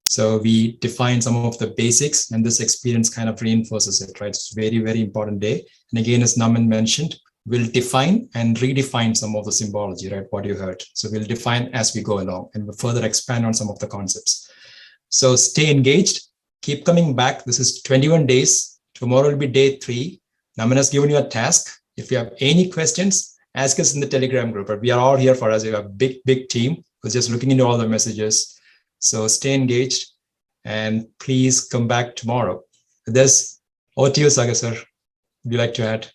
So we define some of the basics and this experience kind of reinforces it, right? It's a very, very important day. And again, as Naman mentioned, we'll define and redefine some of the symbology, right? What you heard. So we'll define as we go along and we'll further expand on some of the concepts. So stay engaged, keep coming back. This is 21 days. Tomorrow will be day 3. Naman has given you a task. If you have any questions, ask us in the Telegram group. But we are all here for us. We have a big team who's just looking into all the messages. So stay engaged and please come back tomorrow. With this, over to you, Sagar sir. Would you like to add?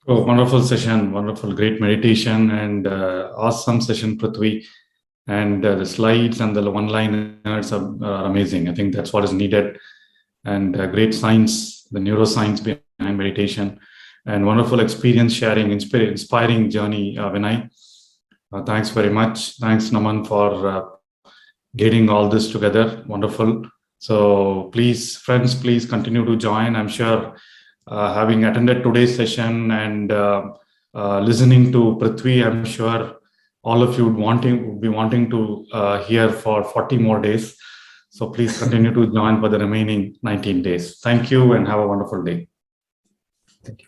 Oh, wonderful session, wonderful, great meditation and awesome session, Prithvi. And the slides and the one-liners are amazing. I think that's what is needed. And great science, the neuroscience behind meditation and wonderful experience sharing, inspiring journey, Vinay. Thanks very much. Thanks, Naman, for getting all this together. Wonderful. So please, friends, please continue to join. I'm sure having attended today's session and listening to Prithvi, I'm sure all of you would be wanting to hear for 40 more days. So please continue to join for the remaining 19 days. Thank you and have a wonderful day. Thank you.